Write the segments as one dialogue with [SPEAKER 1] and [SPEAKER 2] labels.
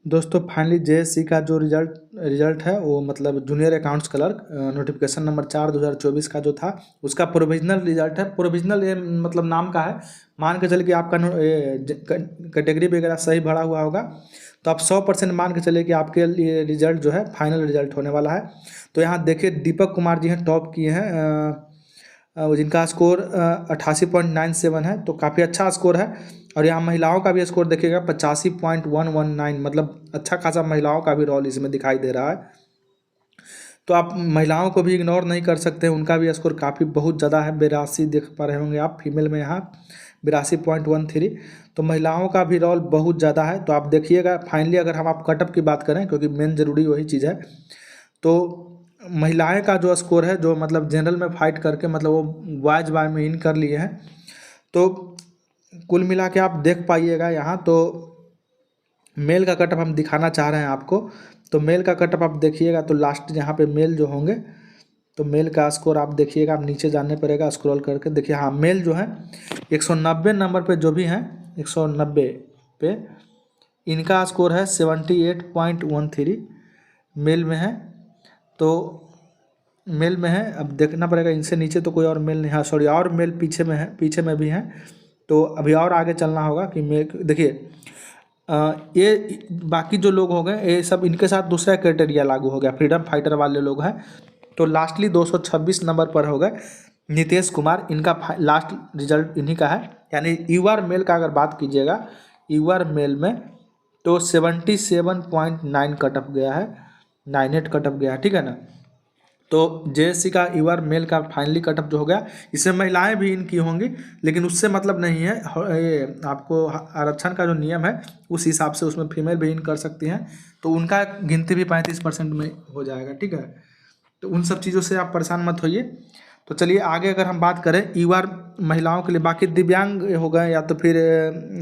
[SPEAKER 1] दोस्तों finally JSC का जो रिजल्ट है वो मतलब junior accounts clerk notification number 4/2024 का जो था उसका प्रोविजनल रिजल्ट है। प्रोविजनल ये मतलब नाम का है। मान के चलिए कि आपका कैटेगरी वगैरह सही भरा हुआ होगा तो आप 100% मान के चलिए कि आपके लिए रिजल्ट जो है फाइनल रिजल्ट होने वाला है। तो यहाँ देखिए दीपक कुमार जी हैं, टॉप किए हैं, जिनका स्कोर 88.97 है, तो काफ़ी अच्छा स्कोर है। और यहाँ महिलाओं का भी स्कोर देखिएगा 85.119, मतलब अच्छा खासा महिलाओं का भी रोल इसमें दिखाई दे रहा है। तो आप महिलाओं को भी इग्नोर नहीं कर सकते, उनका भी स्कोर काफ़ी बहुत ज़्यादा है, 82 देख पा रहे होंगे आप, फीमेल में यहाँ 82.13। तो महिलाओं का भी रोल बहुत ज़्यादा है। तो आप देखिएगा फाइनली अगर हम आप कटअप की बात करें, क्योंकि मेन ज़रूरी वही चीज़ है, तो महिलाएं का जो स्कोर है, जो मतलब जनरल में फाइट करके मतलब वो बॉयज बाय में इन कर लिए हैं, तो कुल मिला के आप देख पाइएगा यहाँ। तो मेल का कटअप हम दिखाना चाह रहे हैं आपको। तो मेल का कटअप आप देखिएगा तो लास्ट यहाँ पे मेल जो होंगे, तो मेल का स्कोर आप देखिएगा, आप नीचे जाने पड़ेगा स्क्रॉल करके देखिए। हाँ, मेल जो है 190 नंबर पे जो भी हैं, 190 पे इनका स्कोर है 78.13 मेल में है। तो मेल में है, अब देखना पड़ेगा इनसे नीचे तो कोई और मेल नहीं है, सॉरी और मेल पीछे में है, पीछे में भी हैं। तो अभी और आगे चलना होगा कि मेल देखिए ये बाकी जो लोग हो गए ये सब, इनके साथ दूसरा क्राइटेरिया लागू हो गया, फ्रीडम फाइटर वाले लोग हैं। तो लास्टली 226 नंबर पर हो गए नीतीश कुमार, इनका लास्ट रिजल्ट इन्हीं का है। यानी यूआर मेल का अगर बात कीजिएगा, यूआर मेल में तो 77.9 कटअप गया है, 98 कटअप गया है, ठीक है ना। तो जेएससी का यूआर मेल का फाइनली कटअप जो हो गया, इसमें महिलाएं भी इनकी होंगी, लेकिन उससे मतलब नहीं है, ये आपको आरक्षण का जो नियम है उस हिसाब से उसमें फीमेल भी इन कर सकती हैं, तो उनका गिनती भी 35% में हो जाएगा, ठीक है। तो उन सब चीज़ों से आप परेशान मत होइए। तो चलिए आगे अगर हम बात करें यूआर महिलाओं के लिए, बाकी दिव्यांग हो गए या तो फिर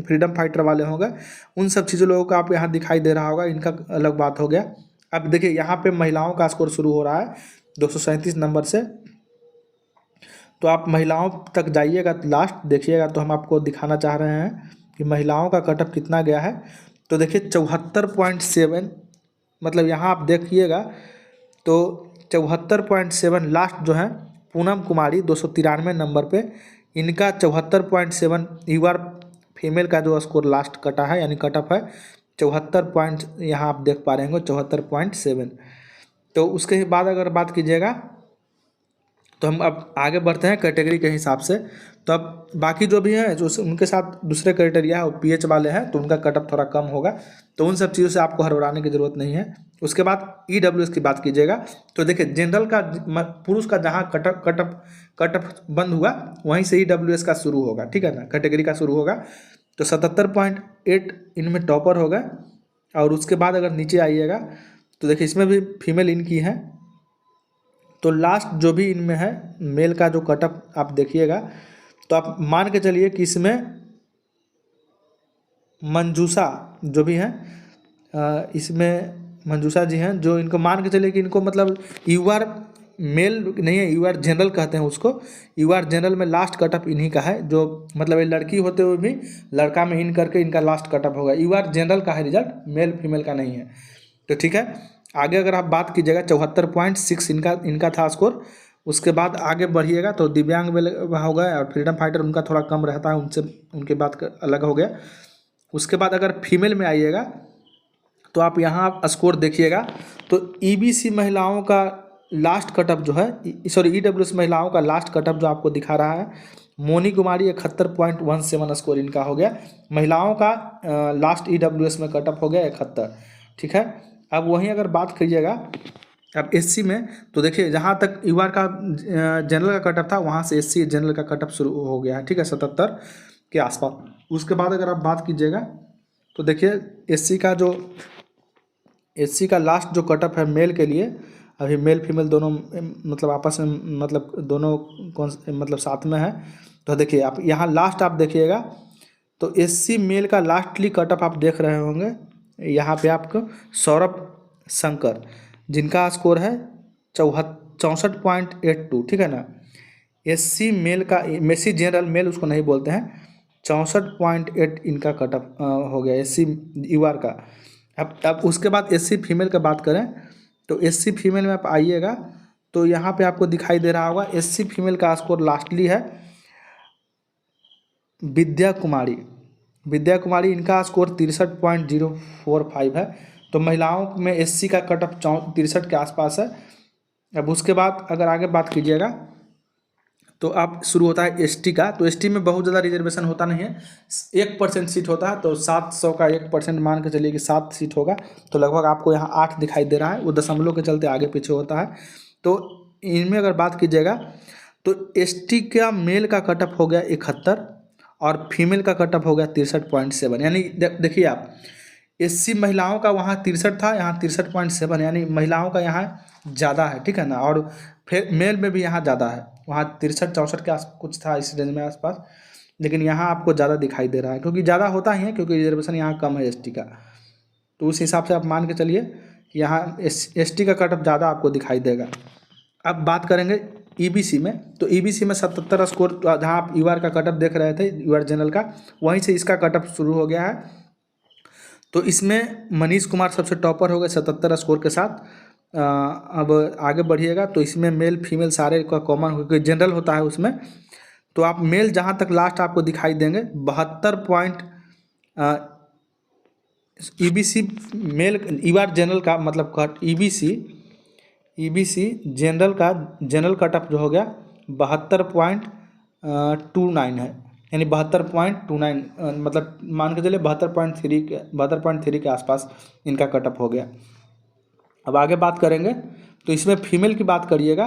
[SPEAKER 1] फ्रीडम फाइटर वाले हो गए, उन सब चीज़ों लोगों का आप यहाँ दिखाई दे रहा होगा, इनका अलग बात हो गया। अब देखिए यहाँ पे महिलाओं का स्कोर शुरू हो रहा है 237 नंबर से। तो आप महिलाओं तक जाइएगा तो लास्ट देखिएगा, तो हम आपको दिखाना चाह रहे हैं कि महिलाओं का कटअप कितना गया है। तो देखिए 74.7, मतलब यहाँ आप देखिएगा तो 74.7 लास्ट जो है पूनम कुमारी 293 नंबर पे, इनका 74.7 यूआर फीमेल का जो स्कोर लास्ट कटा है, यानी कटअप है 74 पॉइंट, यहाँ आप देख पा रहे होंगे 74.7। तो उसके बाद अगर बात कीजिएगा तो हम अब आगे बढ़ते हैं कैटेगरी के हिसाब से। तो अब बाकी जो भी हैं जो उनके साथ दूसरे क्राइटेरिया और पीएच वाले हैं तो उनका कटअप थोड़ा कम होगा, तो उन सब चीज़ों से आपको हड़बड़ाने की ज़रूरत नहीं है। उसके बाद ईडब्ल्यूएस की बात कीजिएगा तो देखिए जनरल का पुरुष का जहाँ कटअप बंद हुआ वहीं से ईडब्ल्यूएस का शुरू होगा, ठीक है ना, कैटेगरी का शुरू होगा। तो 77.8 इनमें टॉपर होगा। और उसके बाद अगर नीचे आइएगा तो देखिए इसमें भी फीमेल इनकी है। तो लास्ट जो भी इनमें है मेल का जो कटअप आप देखिएगा, तो आप मान के चलिए कि इसमें मंजूषा जो भी हैं, इसमें मंजूषा जी हैं, जो इनको मान के चलिए कि इनको मतलब यूआर मेल नहीं है, यूआर जनरल कहते हैं उसको। यूआर जनरल में लास्ट कटअप इन्हीं का है, जो मतलब ये लड़की होते हुए भी लड़का में इन करके इनका लास्ट कटअप होगा। यूआर जनरल का है रिजल्ट, मेल फीमेल का नहीं है। तो ठीक है, आगे अगर आप बात कीजिएगा 74.6 इनका था स्कोर। उसके बाद आगे बढ़िएगा तो दिव्यांग हो गए और फ्रीडम फाइटर, उनका थोड़ा कम रहता है, उनसे उनकी बात अलग हो गया। उसके बाद अगर फीमेल में आइएगा तो आप यहाँ स्कोर देखिएगा तो ईबीसी महिलाओं का लास्ट कटअप जो है, सॉरी ईडब्ल्यूएस महिलाओं का लास्ट कटअप जो आपको दिखा रहा है, मोनी कुमारी 71.17 स्कोर इनका हो गया। महिलाओं का लास्ट ईडब्ल्यूएस में कटअप हो गया 71, ठीक है। अब वहीं अगर बात करिएगा अब एससी में, तो देखिए जहाँ तक यूआर का जनरल का कटअप था वहाँ से एससी जनरल का कटअप शुरू हो गया है, ठीक है, 77 के आसपास। उसके बाद अगर आप बात कीजिएगा तो देखिए एससी का लास्ट जो कटअप है मेल के लिए, अभी मेल फीमेल दोनों मतलब आपस में मतलब दोनों कौन मतलब साथ में है। तो देखिए आप यहाँ लास्ट आप देखिएगा तो एससी मेल का लास्टली कटअप आप देख रहे होंगे यहाँ पे आपको सौरभ शंकर, जिनका स्कोर है 64.82, ठीक है ना। एससी मेल का, एससी जनरल मेल उसको नहीं बोलते हैं, 64.8 इनका कटअप हो गया एससी यूआर का। अब उसके बाद SC फीमेल का बात करें तो SC फीमेल में आप आइएगा तो यहाँ पे आपको दिखाई दे रहा होगा SC फीमेल का स्कोर लास्टली है विद्या कुमारी। विद्या कुमारी इनका स्कोर 63.045 है। तो महिलाओं में SC का कट ऑफ 63 के आसपास है। अब उसके बाद अगर आगे बात कीजिएगा तो आप शुरू होता है ST का। तो ST में बहुत ज़्यादा रिजर्वेशन होता नहीं है, 1% सीट होता है। तो 700 का 1% मान के चलिए कि 7 सीट होगा, तो लगभग आपको यहाँ 8 दिखाई दे रहा है। वो दशमलव के चलते आगे पीछे होता है। तो इनमें अगर बात कीजिएगा तो ST का मेल का कटअप हो गया 71 और फीमेल का कटअप हो गया 63.7। यानी देखिए आप, SC महिलाओं का वहाँ 63 था, यहाँ 63.7, यानी महिलाओं का यहाँ ज़्यादा है, ठीक है ना। और फिर मेल में भी यहाँ ज़्यादा है, वहाँ 63-64 के आस कुछ था इस रेंज में आसपास, लेकिन यहाँ आपको ज़्यादा दिखाई दे रहा है क्योंकि ज़्यादा होता ही है, क्योंकि रिजर्वेशन यहाँ कम है ST का। तो उस हिसाब से आप मान के चलिए कि यहाँ ST का कटअप ज़्यादा आपको दिखाई देगा। अब बात करेंगे EBC में। तो EBC में 77 स्कोर, जहाँ आप UR का कटअप देख रहे थे, UR जनरल का, वहीं से इसका कटअप शुरू हो गया है। तो इसमें मनीष कुमार सबसे टॉपर हो गए 77 स्कोर के साथ। अब आगे बढ़िएगा तो इसमें मेल फीमेल सारे का कॉमन, क्योंकि जनरल होता है उसमें। तो आप मेल जहाँ तक लास्ट आपको दिखाई देंगे 72 point EBC male UR general का मतलब कट EBC जनरल कटअप जो हो गया 72.29 है, यानी 72.29, मतलब मान के चलिए 72.3 के आसपास इनका कटअप हो गया। अब आगे बात करेंगे तो इसमें फीमेल की बात करिएगा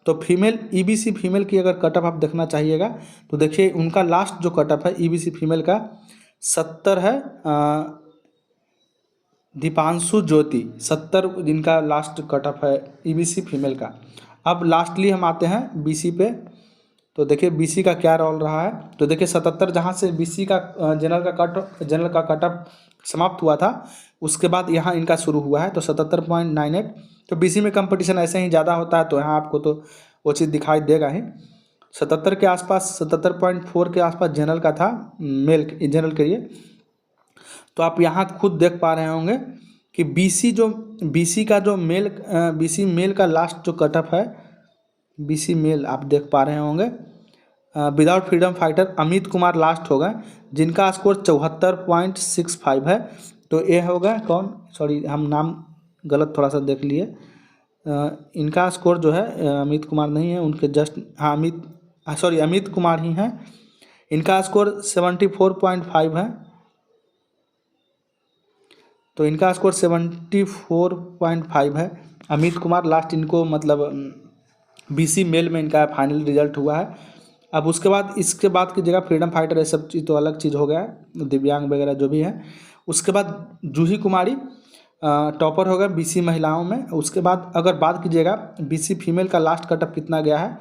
[SPEAKER 1] तो फीमेल EBC फीमेल की अगर कटअप आप देखना चाहिएगा तो देखिए उनका लास्ट जो कटअप है EBC फीमेल का 70 है। दीपांशु ज्योति 70 जिनका लास्ट कटअप है EBC फीमेल का। अब लास्टली हम आते हैं BC पे। तो देखिए BC का क्या रोल रहा है। तो देखिए 77 जहाँ से BC का जनरल का कटअप समाप्त हुआ था, उसके बाद यहाँ इनका शुरू हुआ है तो 77.98। तो BC में कंपटीशन ऐसे ही ज़्यादा होता है, तो यहाँ आपको तो वो चीज़ दिखाई देगा ही। 77 के आसपास, 77.4 के आसपास जनरल का था, मेल जनरल के लिए। तो आप यहाँ खुद देख पा रहे होंगे कि BC का जो BC मेल का लास्ट जो कटअप है, BC मेल आप देख पा रहे होंगे। Without freedom fighter Amit Kumar last हो गए, जिनका स्कोर 74.65 है। तो ये हो गए कौन, सॉरी हम नाम गलत थोड़ा सा देख लिए। इनका स्कोर जो है अमित कुमार नहीं है, उनके जस्ट अमित कुमार ही हैं। इनका स्कोर 74.5 है। तो इनका स्कोर 74.5 है। अमित कुमार लास्ट, इनको मतलब BC मेल में इनका फाइनल रिजल्ट हुआ है। अब उसके बाद इसके बाद की जगह फ्रीडम फाइटर, ये सब चीज़ तो अलग चीज़ हो गया है, दिव्यांग वगैरह जो भी है। उसके बाद जूही कुमारी टॉपर होगा BC महिलाओं में। उसके बाद अगर बात कीजिएगा BC फीमेल का लास्ट कटअप कितना गया है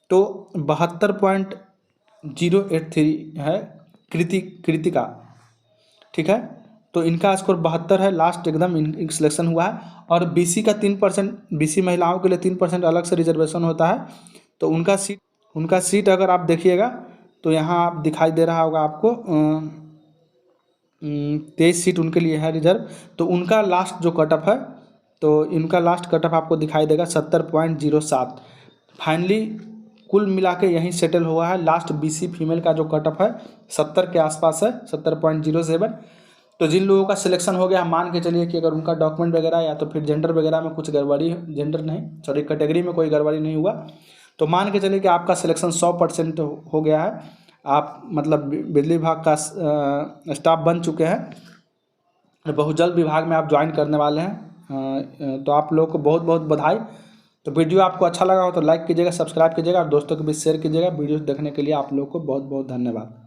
[SPEAKER 1] तो 72.083 है, कृतिका, ठीक है। तो इनका स्कोर 72 है, लास्ट एकदम सिलेक्शन हुआ है। और BC का 3%, BC महिलाओं के लिए 3% अलग से रिजर्वेशन होता है। तो उनका सीट अगर आप देखिएगा तो यहाँ आप दिखाई दे रहा होगा आपको 23 सीट उनके लिए है रिजर्व। तो उनका लास्ट जो कटअप है, तो इनका लास्ट कटअप आपको दिखाई देगा 70.07। फाइनली कुल मिला के यहीं सेटल हुआ है। लास्ट BC फीमेल का जो कटअप है 70 के आसपास है, 70.07। तो जिन लोगों का सिलेक्शन हो गया, मान के चलिए कि अगर उनका डॉक्यूमेंट वगैरह या तो फिर जेंडर वगैरह में कुछ गड़बड़ी, कैटेगरी में कोई गड़बड़ी नहीं हुआ, तो मान के चलिए कि आपका सिलेक्शन 100% हो गया है। आप मतलब बिजली विभाग का स्टाफ बन चुके हैं, बहुत जल्द विभाग में आप ज्वाइन करने वाले हैं। तो आप लोगों को बहुत बहुत बधाई। तो वीडियो आपको अच्छा लगा हो तो लाइक कीजिएगा, सब्सक्राइब कीजिएगा और दोस्तों के बीच शेयर कीजिएगा। वीडियो देखने के लिए आप लोगों को बहुत बहुत धन्यवाद।